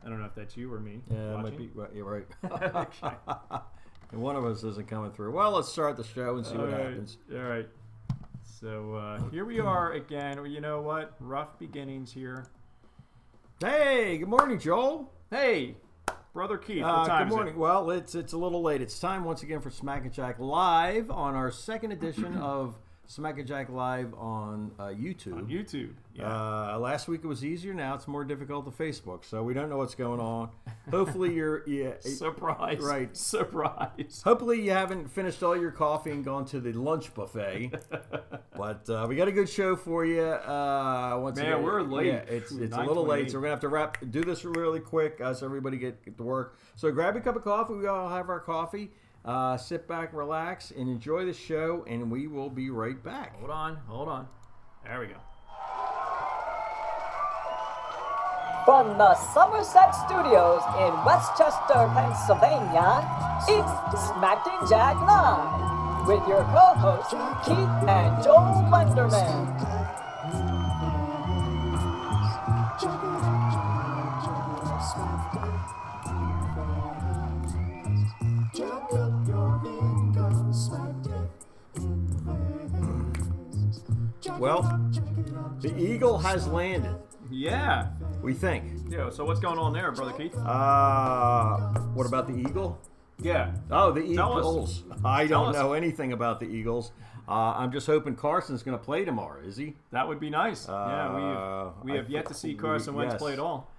I don't know if that's you or me. Yeah, watching. it might be. Right, you're right. Okay. And one of us isn't coming through. Well, let's start the show and see what happens. All right. So here we are again. You know what? Rough beginnings here. Hey, good morning, Joel. Hey, Brother Keith. What time good morning. is it? Well, it's a little late. It's time once again for Smack and Jack Live on our second edition of Smack and Jack Live on YouTube. On YouTube. Yeah. Last week it was easier. Now it's more difficult to Facebook. So we don't know what's going on. Hopefully you're Surprise. Right. Surprise. Hopefully you haven't finished all your coffee and gone to the lunch buffet. But we got a good show for you. Once Man, again, we're late. Yeah, it's a little late, so we're gonna have to do this really quick so everybody get to work. So grab a cup of coffee. We all have our coffee. Sit back, relax, and enjoy the show, and we will be right back. Hold on. There we go. From the Somerset Studios in Westchester, Pennsylvania, it's Smack and Jack Live with your co-hosts Keith and Joel Wenderman. Well, the Eagle has landed. Yeah. We think. Yeah. So what's going on there, Brother Keith? What about the Eagle? Yeah. Oh, the Tell us. Eagles. I Tell don't us. know anything about the Eagles. I'm just hoping Carson's going to play tomorrow. Is he? That would be nice. We have yet to see Carson Wentz play at all.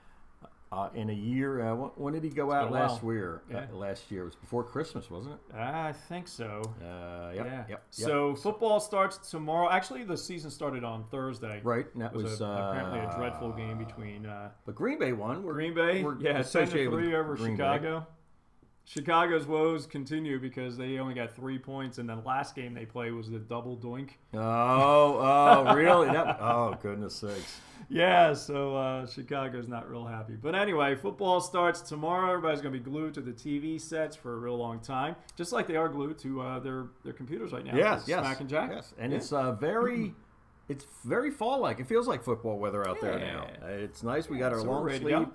In a year. When did he go out been a last while. year? Yeah. Last year. It was before Christmas, wasn't it? I think so. Yep. So football starts tomorrow. Actually, the season started on Thursday. Right. And that It was was apparently a dreadful game between But Green Bay won. Green Bay. We're 10-3 associated with over Green Bay. Chicago. Chicago's woes continue because they only got 3 points, and the last game they played was the double doink. Oh, really? Oh, goodness sakes. Yeah, so Chicago's not real happy. But anyway, football starts tomorrow. Everybody's going to be glued to the TV sets for a real long time, just like they are glued to their computers right now. Yes. Smack and Jack. Yes, and it's very fall-like. It feels like football weather out there now. It's nice. We got our so we're long ready to sleeve,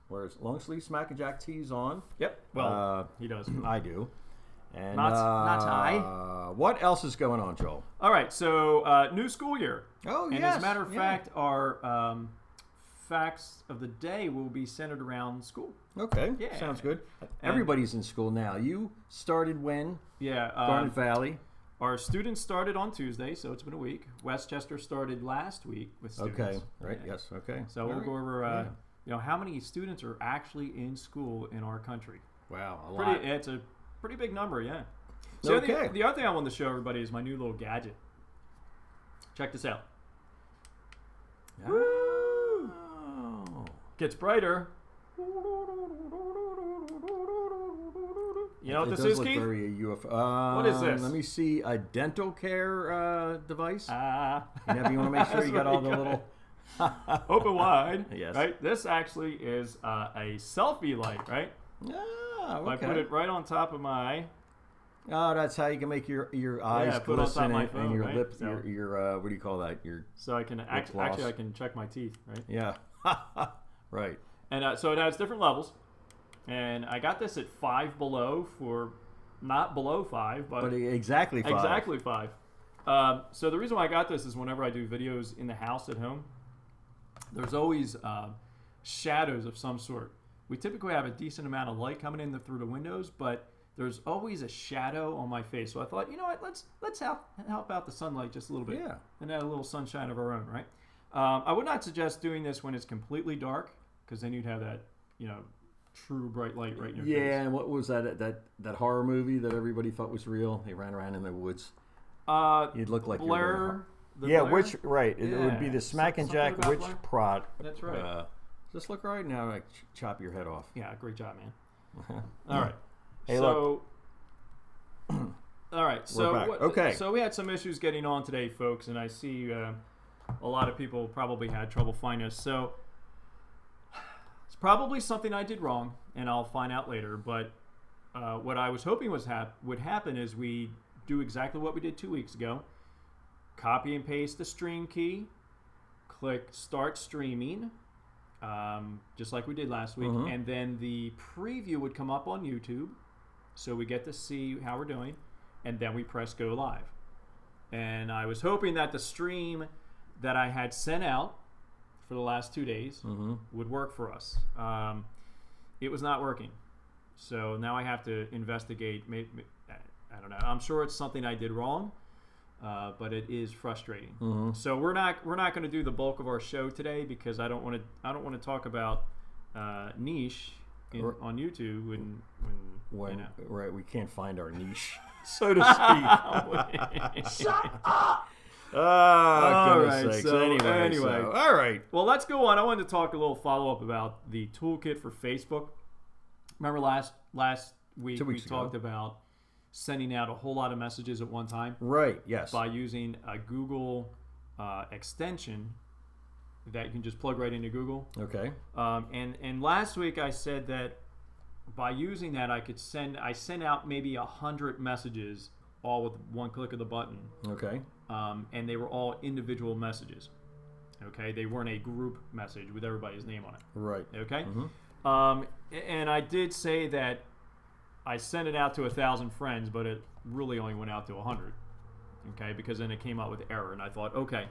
go. long sleeve Smack and Jack tees on. Yep. Well, he does. I do. And Not I. What else is going on, Joel? All right, so new school year. Oh, and yes. as a matter of fact, our facts of the day will be centered around school. Okay, Yeah. sounds good. Everybody's in school now. You started when? Yeah. Garnet Valley. Our students started on Tuesday, so it's been a week. Westchester started last week with students. Okay, right, Yeah. yes, okay. So we'll go over, how many students are actually in school in our country. Wow, a lot. It's a pretty big number, yeah. Okay. The other thing I wanted to show everybody is my new little gadget. Check this out. Oh. Gets brighter. You know what It this does is, look Keith? very UFO. What is this? Let me see. A dental care device. Now, Now, you want to make sure you got all the little. open wide. Yes. Right. This actually is a selfie light. Right. Ah, okay. I put it right on top of my eye. Oh, that's how you can make your eyes put it on top glisten of my and phone, your right? lip. So- Your what do you call that? Your So I can actually I can check my teeth. Right. yeah. Right. And so it has different levels. And I got this at 5 below for not below 5, but exactly 5. exactly 5. So the reason why I got this is whenever I do videos in the house at home, there's always shadows of some sort. We typically have a decent amount of light coming in through the windows, but there's always a shadow on my face. So I thought, you know what, let's help out the sunlight just a little bit. Yeah. And add a little sunshine of our own, right? I would not suggest doing this when it's completely dark, because then you'd have that, true bright light right in your face. Yeah, and what was that horror movie that everybody thought was real? They ran around in the woods. You'd look like Blair. Yeah, Blair? which right? It would be Yeah, the Smack and something Jack about Witch Blair? Prod. That's right. Just look right now, like chop your head off. Yeah, great job, man. All right. Hey, so, all right. So, back. Okay. So we had some issues getting on today, folks, and I see a lot of people probably had trouble finding us. So it's probably something I did wrong, and I'll find out later. But what I was hoping would happen is we do exactly what we did 2 weeks ago. Copy and paste the stream key. Click Start Streaming. just like we did last week. And then the preview would come up on YouTube, so we get to see how we're doing, and then we press go live. And I was hoping that the stream that I had sent out for the last 2 days would work for us. It was not working. So now I have to investigate. I don't know. I'm sure it's something I did wrong, but it is frustrating. So we're not going to do the bulk of our show today because I don't want to talk about niche on YouTube when you know. Right, we can't find our niche, so to speak. Shut up! All right, sakes. so Anyway, all right. Well, let's go on. I wanted to talk a little follow-up about the toolkit for Facebook. Remember last week we talked about sending out a whole lot of messages at one time? Right, yes. By using a Google extension that you can just plug right into Google. Okay. And last week I said that by using that I sent out maybe 100 messages all with one click of the button. Okay. And they were all individual messages. Okay, they weren't a group message with everybody's name on it. Right. Okay. And I did say that I sent it out to 1,000 friends, but it really only went out to 100. Okay, because then it came out with error, and I thought, okay,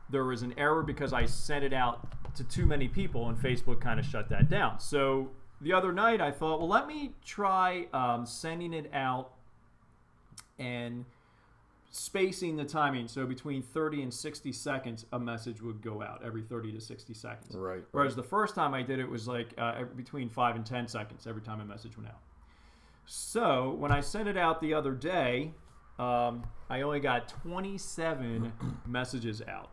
there was an error because I sent it out to too many people, and Facebook kind of shut that down. So the other night I thought, well, let me try sending it out and spacing the timing. So between 30 and 60 seconds, a message would go out every 30 to 60 seconds. Right. Whereas the first time I did it was like between 5 and 10 seconds every time a message went out. So when I sent it out the other day, I only got 27 messages out.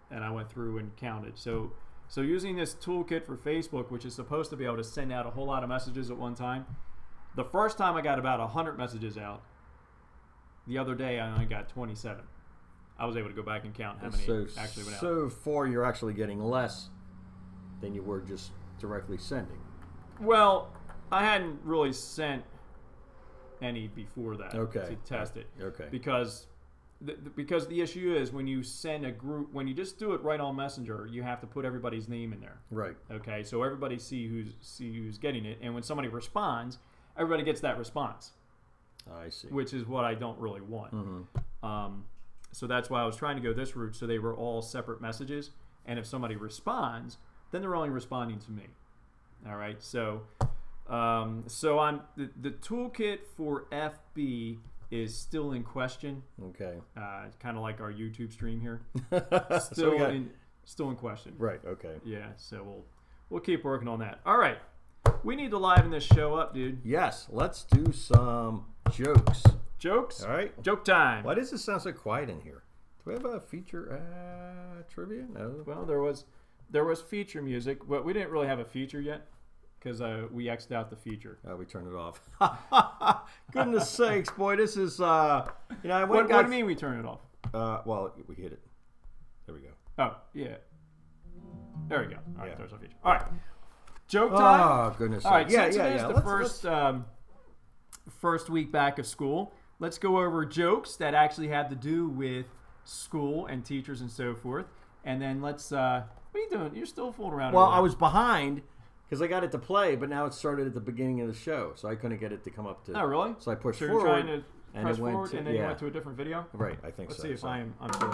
And I went through and counted. So using this toolkit for Facebook, which is supposed to be able to send out a whole lot of messages at one time, the first time I got about 100 messages out. The other day, I only got 27. I was able to go back and count how many actually went out. So far, you're actually getting less than you were just directly sending. Well, I hadn't really sent any before that to test it. Okay. Because the issue is when you send a group, when you just do it right on Messenger, you have to put everybody's name in there. Right. Okay. So everybody see who's getting it, and when somebody responds, everybody gets that response. I see. Which is what I don't really want. So that's why I was trying to go this route, so they were all separate messages. And if somebody responds, then they're only responding to me. All right. So I'm the toolkit for FB is still in question. Okay. Kind of like our YouTube stream here. Still in question. Right. Okay. Yeah. So we'll keep working on that. All right. We need to liven this show up, dude. Yes. Let's do some jokes. Jokes? All right. Joke time. Why does it sound so quiet in here? Do we have a feature trivia? No. Well, there was feature music, but we didn't really have a feature yet because we X'd out the feature. We turned it off. Goodness sakes, boy, this is what do you mean we turn it off? Well, we hit it. There we go. Oh yeah. There we go. All right, there's our feature. All right. Joke time. Oh goodness. All right. Yeah. Today's the first week back of school. Let's go over jokes that actually have to do with school and teachers and so forth. And then let's. What are you doing? You're still fooling around. Well, I was behind because I got it to play, but now it started at the beginning of the show, so I couldn't get it to come up to. Oh, really? So I pushed so forward. You're trying to and press it went forward, to, and then you went to a different video. Right. I think Let's so. see if I'm doing.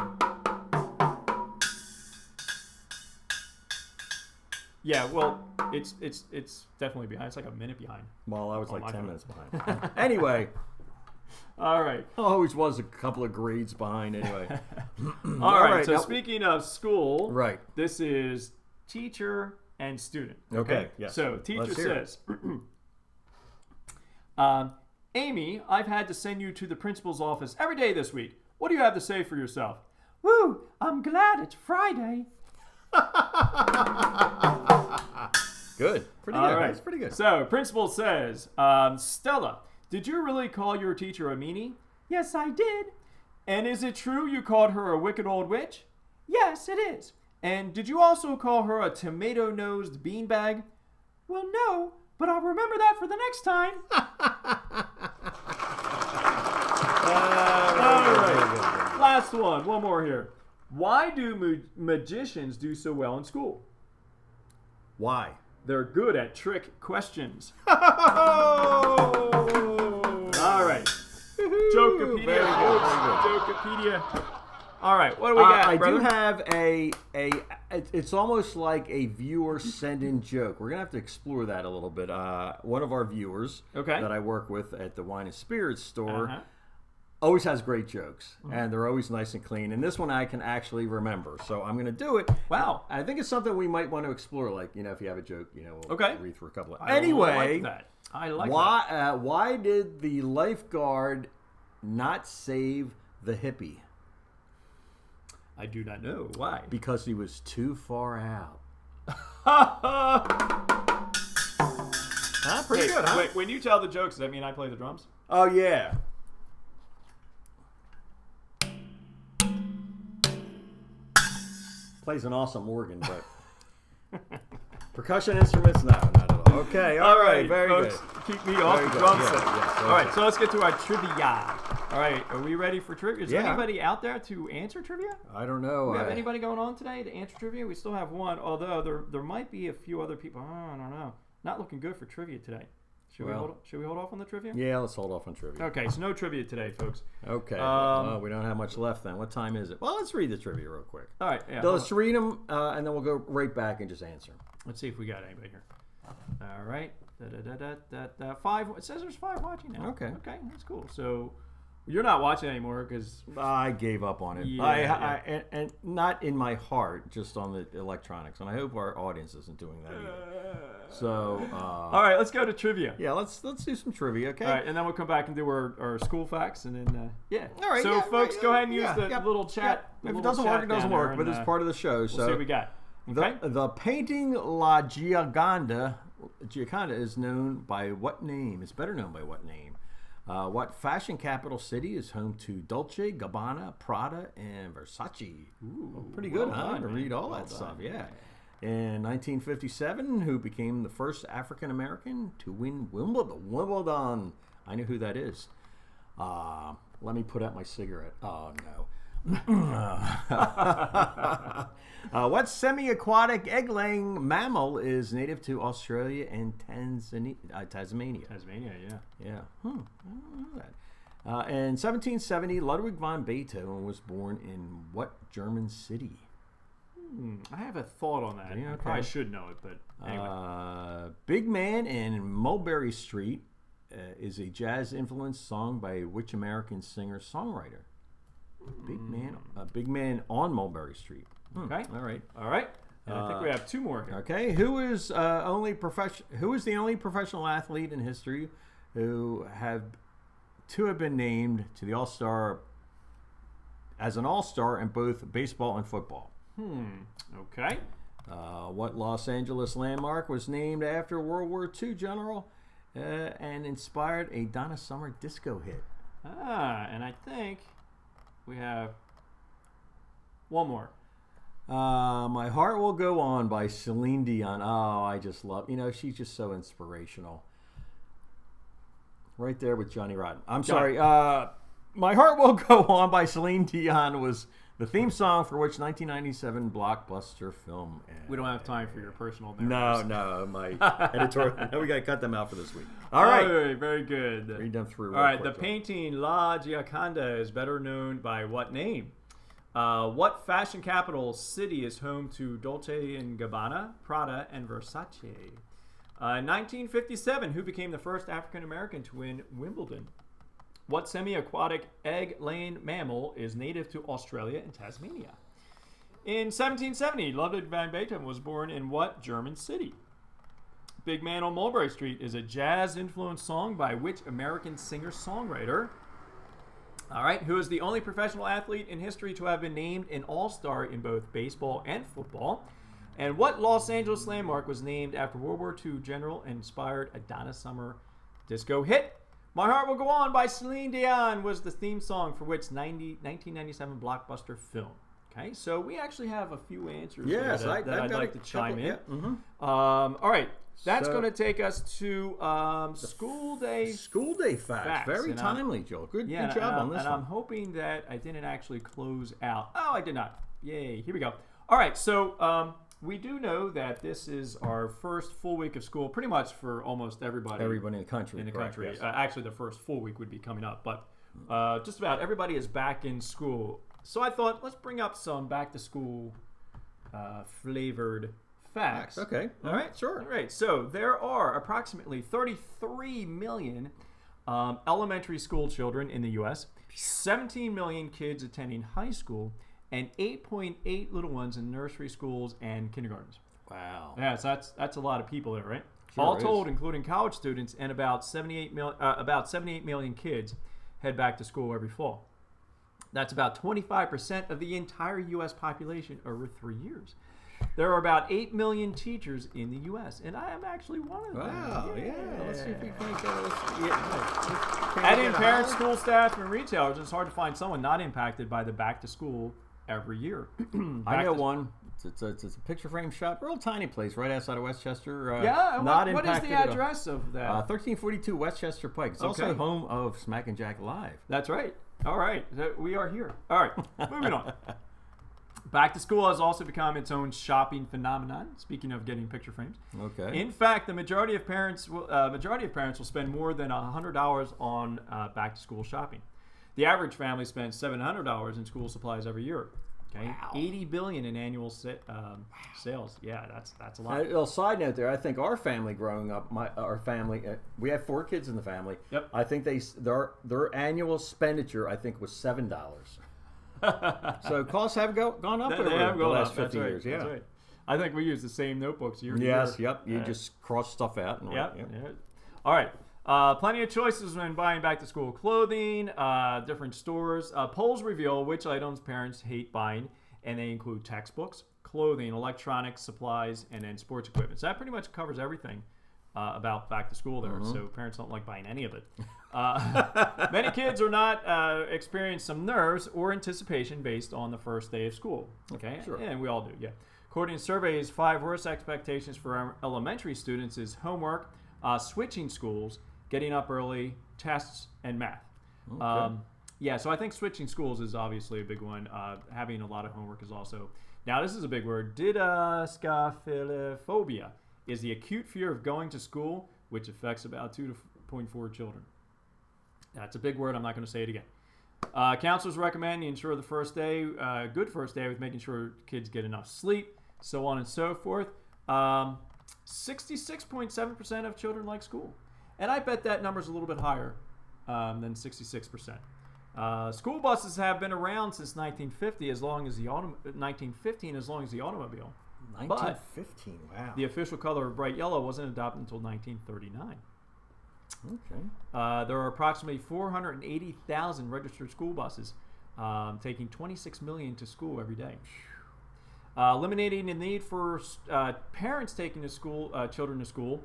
Yeah, well, it's definitely behind. It's like a minute behind. Well, I was like 10 minutes behind. Anyway. All right. Always was a couple of grades behind anyway. All right. So speaking of school, right. This is teacher and student. Okay. Yes. So teacher says, Amy, I've had to send you to the principal's office every day this week. What do you have to say for yourself? Woo! I'm glad it's Friday. Good. Pretty All good. right. That's pretty good. So, principal says, Stella, did you really call your teacher a meanie? Yes, I did. And is it true you called her a wicked old witch? Yes, it is. And did you also call her a tomato-nosed beanbag? Well, no, but I'll remember that for the next time. All right. Last one more here. Why do magicians do so well in school? Why? They're good at trick questions. All right. Jokepedia, folks. Jokepedia. All right, what do we got, I brother? do have it's almost like a viewer send-in joke. We're going to have to explore that a little bit. One of our viewers that I work with at the Wine and Spirits store always has great jokes, and they're always nice and clean. And this one I can actually remember, so I'm going to do it. Wow. I think it's something we might want to explore, like, if you have a joke, we'll read through a couple of... Anyway, I like that. Why did the lifeguard not save the hippie? I do not know. Why? Because he was too far out. Pretty good, huh? Wait, when you tell the jokes, does that mean I play the drums? Oh, yeah. Plays an awesome organ, but... Percussion instruments? No, not at all. Okay, all right, very folks, good. Keep me off the drum set. Yes, all right, so let's get to our trivia. All right, are we ready for trivia? Is there anybody out there to answer trivia? I don't know. Do we have anybody going on today to answer trivia? We still have one, although there might be a few other people. I don't know. Not looking good for trivia today. Should we hold off on the trivia? Yeah, let's hold off on trivia. Okay, so no trivia today, folks. Okay. Well, we don't have much left then. What time is it? Well, let's read the trivia real quick. All right. Yeah. Let's read them, and then we'll go right back and just answer them. Let's see if we got anybody here. All right. Five. It says there's 5 watching now. Okay. Okay, that's cool. So you're not watching anymore because I gave up on it. Yeah, and not in my heart, just on the electronics. And I hope our audience isn't doing that either. So, all right, let's go to trivia. Yeah, let's do some trivia, okay? All right, and then we'll come back and do our school facts, and then All right. So, folks, go ahead and use the little chat. If it doesn't work, it doesn't work. But it's part of the show. We'll see what we got. Okay. The painting La Gioconda is known by what name? It's better known by what name? What fashion capital city is home to Dolce, Gabbana, Prada, and Versace? Ooh, pretty good, huh? To read all that stuff, yeah. In 1957, who became the first African American to win Wimbledon? I know who that is. Let me put out my cigarette. Oh no. What semi-aquatic egg-laying mammal is native to Australia and Tasmania? Tasmania, Yeah. I don't know that. In 1770, Ludwig von Beethoven was born in what German city? I have a thought on that. Yeah, okay. I probably should know it, but anyway. Big Man in Mulberry Street is a jazz-influenced song by which American singer-songwriter? Big Man on Mulberry Street. Okay. All right. And I think we have 2 more here. Okay. Who is the only professional athlete in history who have been named to the All-Star as an All-Star in both baseball and football? Okay. What Los Angeles landmark was named after World War II general and inspired a Donna Summer disco hit? And I think we have one more. My Heart Will Go On by Celine Dion. Oh, I just love, she's just so inspirational. Right there with Johnny Rotten. I'm sorry. My Heart Will Go On by Celine Dion was the theme song for which 1997 blockbuster film. We don't have time for your personal narratives. No, my editorial. No, we got to cut them out for this week. All right. Very good. Read them through. All right. The painting La Gioconda is better known by what name? What fashion capital city is home to Dolce & Gabbana, Prada, and Versace? 1957, who became the first African American to win Wimbledon? What semi-aquatic egg-laying mammal is native to Australia and Tasmania? In 1770, Ludwig van Beethoven was born in what German city? Big Man on Mulberry Street is a jazz-influenced song by which American singer-songwriter? All right, who is the only professional athlete in history to have been named an All-Star in both baseball and football? And what Los Angeles landmark was named after World War II general and inspired a Donna Summer disco hit? My Heart Will Go On by Celine Dion was the theme song for which 1997 blockbuster film. Okay, so we actually have a few answers that I'd like to chime in. Yeah. Mm-hmm. All right, that's going to take us to school day facts. Very timely, Joel. Good job on this and one. I'm hoping that I didn't actually close out. Oh, I did not. Yay! Here we go. All right, so we do know that this is our first full week of school, pretty much for almost everybody. Everybody in the country. Yes. Actually, the first full week would be coming up, but just about everybody is back in school. So I thought, let's bring up some back to school flavored facts. Okay. All right. Sure. All right. So there are approximately 33 million elementary school children in the U.S., 17 million kids attending high school, and 8.8 little ones in nursery schools and kindergartens. Wow. Yeah, so that's a lot of people there, right? Sure All is. told, including college students, and about 78 million kids head back to school every fall. That's about 25% of the entire U.S. population over 3 years. There are about 8 million teachers in the U.S., and I am actually one of them. Wow, yeah. Let's see if we can Add in parents, school staff, and retailers. It's hard to find someone not impacted by the back to school every year. I know one. It's a picture frame shop, real tiny place right outside of Westchester. What is the address of that? 1342 Westchester Pike. It's also home of Smack and Jack Live. That's right. All right. We are here. All right. Moving on. Back to school has also become its own shopping phenomenon. Speaking of getting picture frames, okay. In fact, the majority of parents will spend more than $100 on back to school shopping. The average family spends $700 in school supplies every year. Okay, wow. $80 billion in annual sales. Yeah, that's a lot. A little side note there. I think our family growing up, our family, we have 4 kids in the family. Yep. I think their annual expenditure, I think, was $7. So costs have gone up over the last 50 years. Yeah, that's right. I think we use the same notebooks year to year. Yep. You just cross stuff out. And yep. All right. Plenty of choices when buying back to school clothing. Different stores. Polls reveal which items parents hate buying, and they include textbooks, clothing, electronics, supplies, and then sports equipment. So that pretty much covers everything about back to school there. So parents don't like buying any of it. Many kids are not experience some nerves or anticipation based on the first day of school. Okay, sure. And we all do. Yeah. According to surveys, 5 worst expectations for elementary students is homework, switching schools, getting up early, tests, and math. Okay. So I think switching schools is obviously a big one. Having a lot of homework is also. Now, this is a big word. Didascaphilophobia is the acute fear of going to school, which affects about 2.4 children. That's a big word. I'm not going to say it again. Counselors recommend you ensure the first day, good first day, with making sure kids get enough sleep, so on and so forth. 66.7% of children like school. And I bet that number's a little bit higher than 66%. School buses have been around since 1950, as long as the 1915, as long as the automobile. 1915, wow. The official color of bright yellow wasn't adopted until 1939. Okay. There are approximately 480,000 registered school buses, taking 26 million to school every day. Eliminating the need for parents taking children to school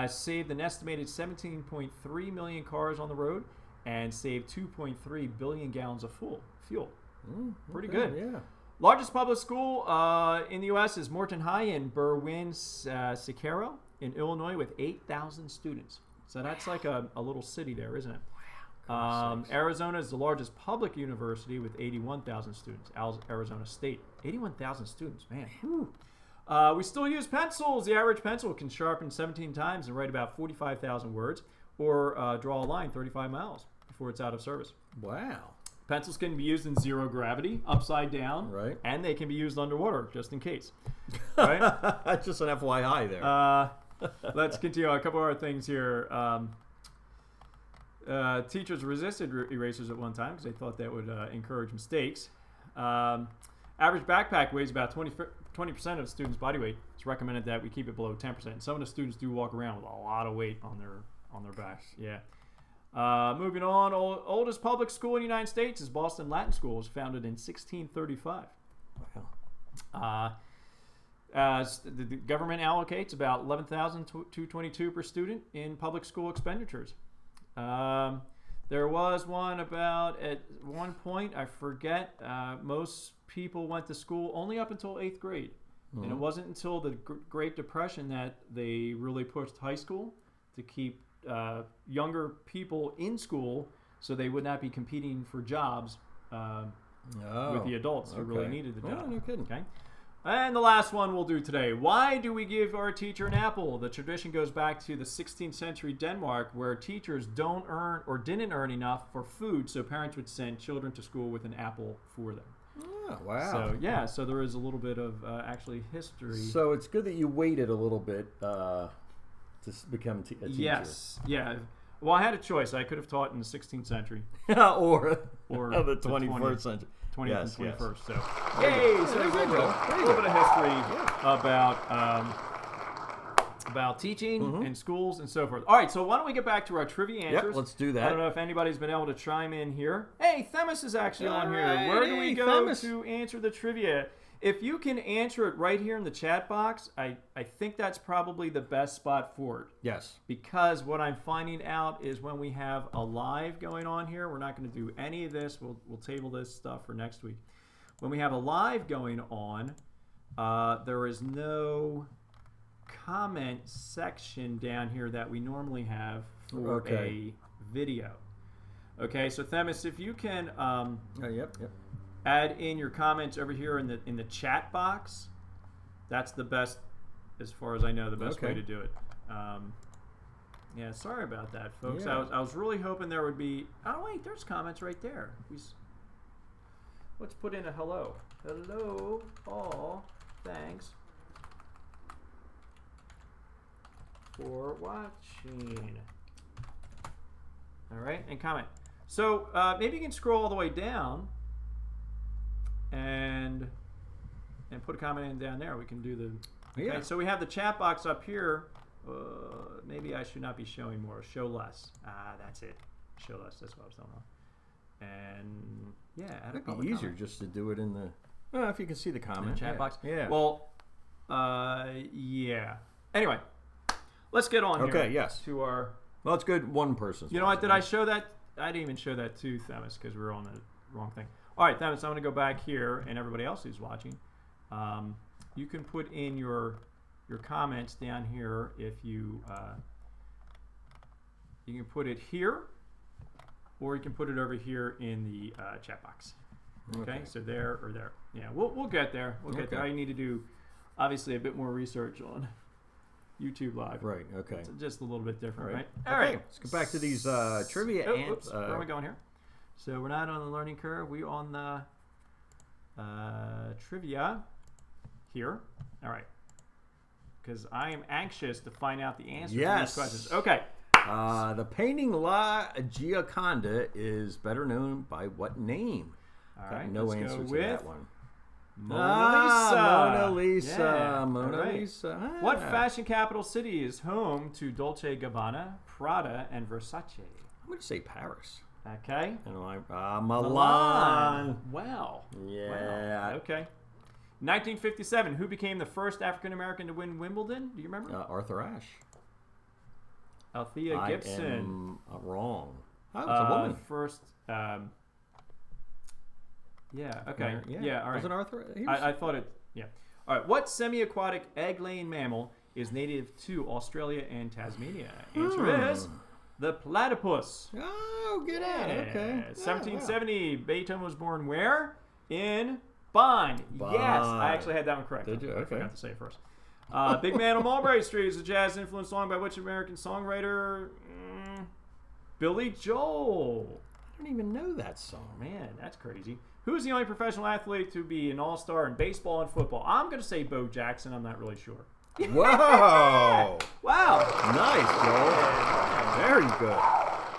saved an estimated 17.3 million cars on the road and saved 2.3 billion gallons of fuel. Pretty good. Yeah. Largest public school in the U.S. is Morton High in Berwyn-Sakaro in Illinois with 8,000 students. So that's like a little city there, isn't it? Wow. Arizona is the largest public university with 81,000 students. Arizona State, 81,000 students, man. We still use pencils. The average pencil can sharpen 17 times and write about 45,000 words, or draw a line 35 miles before it's out of service. Wow. Pencils can be used in zero gravity, upside down, right, and they can be used underwater, just in case. Right? That's just an FYI there. Let's continue. A couple other things here. Teachers resisted erasers at one time because they thought that would encourage mistakes. Average backpack weighs about 20% of the student's body weight. It's recommended that we keep it below 10%. Some of the students do walk around with a lot of weight on their backs. Yeah. Moving on, oldest public school in the United States is Boston Latin School. It was founded in 1635. Wow. The government allocates about $11,222 per student in public school expenditures. There was one about, at one point, I forget, most people went to school only up until 8th grade. Mm-hmm. And it wasn't until the Great Depression that they really pushed high school to keep younger people in school so they would not be competing for jobs with the adults who really needed the job. Oh, no kidding. Okay. And the last one we'll do today. Why do we give our teacher an apple? The tradition goes back to the 16th century Denmark, where teachers don't earn or didn't earn enough for food, so parents would send children to school with an apple for them. Oh, wow. So, yeah, so there is a little bit of actually history. So it's good that you waited a little bit to become a teacher. Yes, yeah. Well, I had a choice. I could have taught in the 16th century. or the 21st century. 20th Yes, and 21st. yes. So, yay! So there's a little bit of history about teaching and schools and so forth. All right, so why don't we get back to our trivia answers? Yep, let's do that. I don't know if anybody's been able to chime in here. Hey, Themis is actually on here. Where do we go Themis. to answer the trivia? If you can answer it right here in the chat box, I think that's probably the best spot for it. Yes. Because what I'm finding out is when we have a live going on here, we're not going to do any of this. We'll table this stuff for next week. When we have a live going on, there is no comment section down here that we normally have for a video. Okay, so Themis, if you can Yep. add in your comments over here in the chat box, that's the best, as far as I know, the best way to do it. Yeah, sorry about that, folks. Yeah. I was really hoping there would be. Oh wait, there's comments right there. Let's put in a hello. Hello, all. Thanks for watching. All right, and comment. So maybe you can scroll all the way down and put a comment in down there. We can do the. Okay, so we have the chat box up here. Maybe I should not be showing more. Show less. That's it. Show less. That's what I was talking about. And yeah, It'd be easier just to do it in the. Well, if you can see the comment. In the chat box. Yeah. Well, yeah. Anyway, let's get on here. Okay. Yes. To our. Well, it's good. One person. You know what? Did I show that? I didn't even show that to Themis because we were on the wrong thing. All right, Themis, I'm going to go back here, and everybody else who's watching, you can put in your comments down here. If you can put it here, or you can put it over here in the chat box. Okay, so there or there. Yeah, we'll get there. We'll get there. I need to do obviously a bit more research on YouTube Live. Right. Okay. It's just a little bit different, right? All right. Let's go back to these trivia. Oops, where am I going here? So we're not on the learning curve. We're on the trivia here. All right. Because I am anxious to find out the answer to these questions. Okay. The painting La Gioconda is better known by what name? All right. No let's answer go to with that one. Mona Lisa. Mona Lisa. Yeah. Mona right. Lisa. What fashion capital city is home to Dolce & Gabbana, Prada, and Versace? I'm going to say Paris. Okay. And Milan. Wow. Yeah. Wow. Okay. 1957. Who became the first African American to win Wimbledon? Do you remember? Arthur Ashe. Althea Gibson. I am wrong. Oh, it's a woman. First. Yeah. Okay. Yeah. All right. Was it Arthur? I thought it. Yeah. All right. What semi-aquatic egg-laying mammal is native to Australia and Tasmania? Answer is the platypus. Oh, get out. Okay. 1770. Beethoven was born where? In Bonn. Yes, I actually had that one correct. Did you? Okay. I forgot to say it first. Big Man on Mulberry Street is a jazz-influenced song by which American songwriter? Billy Joel. I don't even know that song. Man, that's crazy. Who's the only professional athlete to be an all-star in baseball and football? I'm going to say Bo Jackson. I'm not really sure. Whoa! Wow. Nice, Joel. Very good.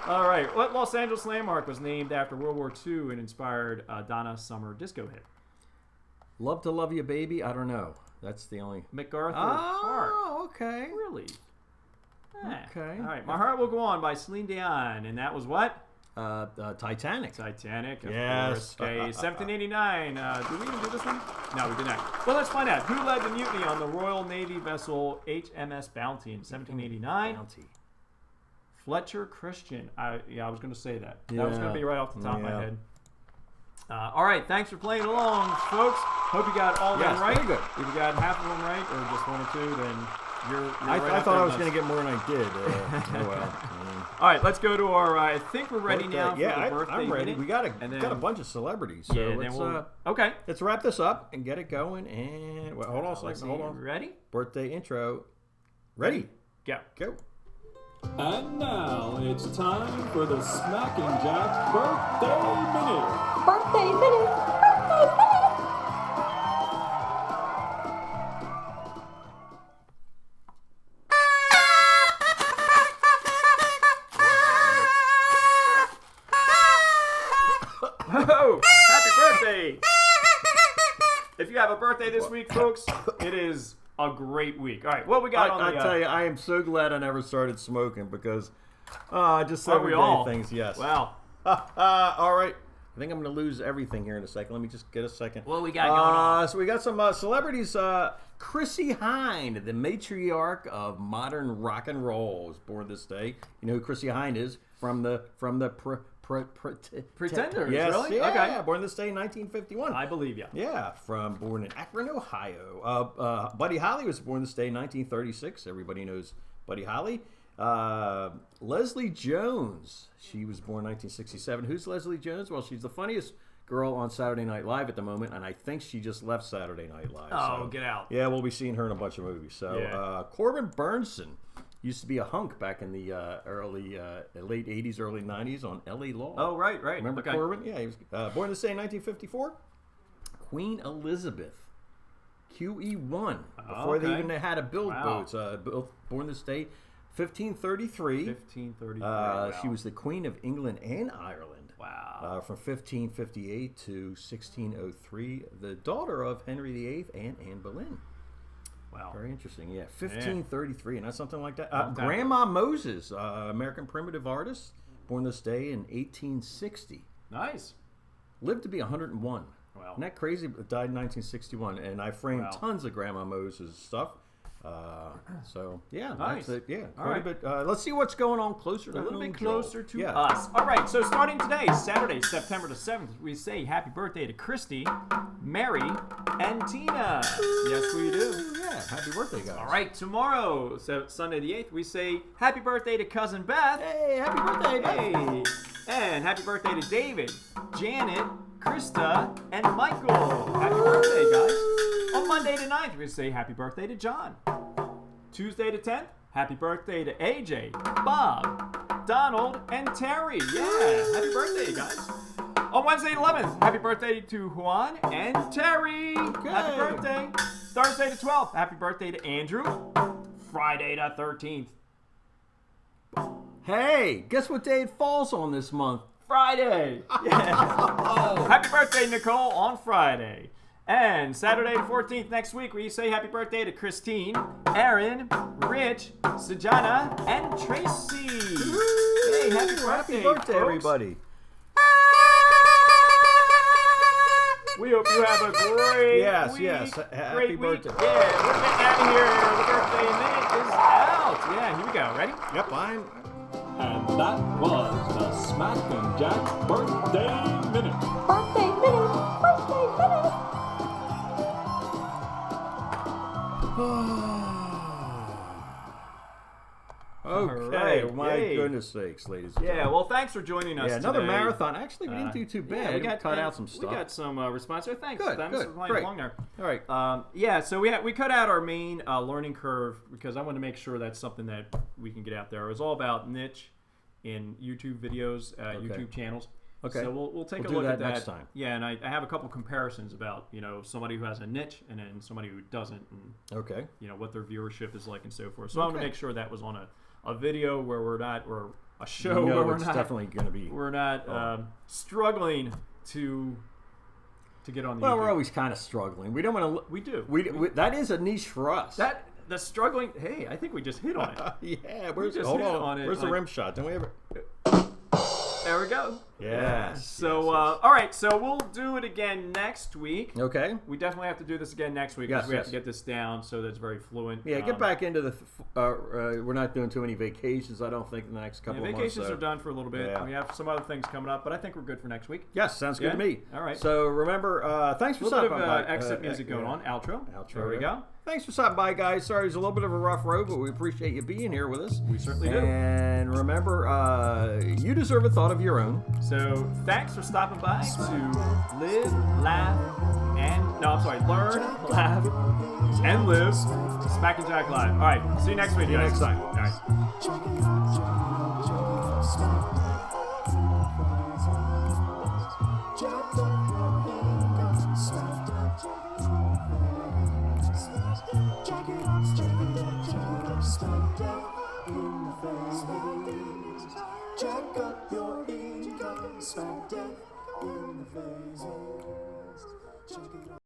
All right. What Los Angeles landmark was named after World War II and inspired Donna Summer disco hit? Love to Love You, Baby? I don't know. That's the only... MacArthur Park. Oh, okay. Really? Okay. All right. My Heart Will Go On by Celine Dion. And that was what? Titanic. Titanic, of yes. course. Okay, 1789. Did we even do this one? No, we did not. Well, let's find out. Who led the mutiny on the Royal Navy vessel HMS Bounty in 1789? Bounty. Fletcher Christian. I was going to say that. That was going to be right off the top of my head. All right, thanks for playing along, folks. Hope you got all of them right. Very good. If you got half of them right, or just one or two, then I thought I was going to get more than I did. Oh well. All right, let's go to our. I think we're ready now for the birthday. I'm ready. minute. We got a bunch of celebrities. So okay. Let's wrap this up and get it going. And hold on a second. Hold on. Ready? Birthday intro. Ready? Go. And now it's time for the Smacking Jack Birthday Minute. Birthday minute. Birthday minute. Oh, happy birthday! If you have a birthday this week, folks, it is a great week. All right, what we got on the... I tell you, I am so glad I never started smoking because just everyday things, yes. Wow. All right. I think I'm going to lose everything here in a second. Let me just get a second. What we got going on? So we got some celebrities. Chrissie Hynde, the matriarch of modern rock and roll, was born this day. You know who Chrissie Hynde is? From the Pretenders, yes, really? Yeah, Okay. Born this day in 1951. I believe you. Yeah, born in Akron, Ohio. Buddy Holly was born this day in 1936. Everybody knows Buddy Holly. Leslie Jones, she was born 1967. Who's Leslie Jones? Well, she's the funniest girl on Saturday Night Live at the moment, and I think she just left Saturday Night Live. Oh, get out. Yeah, we'll be seeing her in a bunch of movies. So, Corbin Burnson used to be a hunk back in the late 80s, early 90s on L.A. Law. Oh, right. Remember Corbin? Yeah, he was born this day in 1954. Queen Elizabeth, QE1, before they even had a build boats. Born this day, 1533. 1533. Wow. She was the Queen of England and Ireland. Wow. From 1558 to 1603, the daughter of Henry VIII and Anne Boleyn. Wow. Very interesting. Yeah, 1533, and that's something like that. Grandma Moses, American primitive artist, born this day in 1860. Nice. Lived to be 101. Wow. Isn't that crazy? Died in 1961, and I framed tons of Grandma Moses stuff. So yeah, nice. That's it. Yeah, all quite right. a bit. Let's see what's going on closer to a little home, bit closer Joel. to us. All right, so starting today, Saturday, September the 7th, we say happy birthday to Christy, Mary, and Tina. Yes, we do. Yeah, happy birthday, guys. All right, tomorrow, Sunday the 8th, we say happy birthday to Cousin Beth. Hey, happy birthday, Hey, and happy birthday to David, Janet, Krista, and Michael. Happy birthday, guys. On Monday the 9th, we say happy birthday to John. Tuesday the 10th, happy birthday to AJ, Bob, Donald, and Terry. Yeah, happy birthday, guys. On Wednesday the 11th, happy birthday to Juan and Terry. Okay. Happy birthday. Thursday the 12th, happy birthday to Andrew. Friday the 13th. Hey, guess what day it falls on this month? Friday. Yeah. Happy birthday, Nicole, on Friday. And Saturday the 14th next week, we say happy birthday to Christine, Aaron, Rich, Sajana, and Tracy. Hey, happy birthday, folks. Everybody. We hope you have a great week. Yes. Happy great birthday. Week. Yeah, we're getting out of here. The birthday minute is out. Yeah, here we go. Ready? Yep, I'm. And that was the Smacking Jack Birthday Minute. Birthday minute. Birthday minute. Okay, right, my yay. goodness sakes, ladies and Yeah, gentlemen. well, thanks for joining us Another today. marathon. Actually, we didn't do too bad. Yeah, we cut out some stuff. We got some response there. Thanks. Good, Thanks good, for playing great. along there. All right. Yeah, so we cut out our main learning curve because I want to make sure that's something that we can get out there. It was all about niche in YouTube videos, YouTube channels. Okay. So we'll take We'll a do look that at that next time. Yeah, and I have a couple comparisons about somebody who has a niche and then somebody who doesn't, and Okay. what their viewership is like and so forth. So I want to Okay. make sure that was on a video where we're not, or a show No, where we're it's not definitely going to be. we're not struggling to get on the Well, YouTube. we're always kind of struggling. We don't want to. We do. We that is a niche for us. The struggling. Hey, I think we just hit on it. yeah. Where's just hold hit on? on it, Where's the like- rim shot? Don't we ever? There we go. Yes. So, all right. So we'll do it again next week. Okay. We definitely have to do this again next week because we have to get this down so that it's very fluent. Yeah, get back into the. We're not doing too many vacations, I don't think, in the next couple of months. Vacations are done for a little bit. Yeah. We have some other things coming up, but I think we're good for next week. Yes, sounds good to me. All right. So remember, thanks for a little stopping bit of by. exit music going on. Outro. There we go. Thanks for stopping by, guys. Sorry, it's a little bit of a rough road, but we appreciate you being here with us. We certainly do. And remember, you deserve a thought of your own. So thanks for stopping by to live, laugh, and learn, laugh, and live. Smack and Jack Live. All right. See you next week. See you next time. All right. Jack up your income, smack death in the faces. Check it out.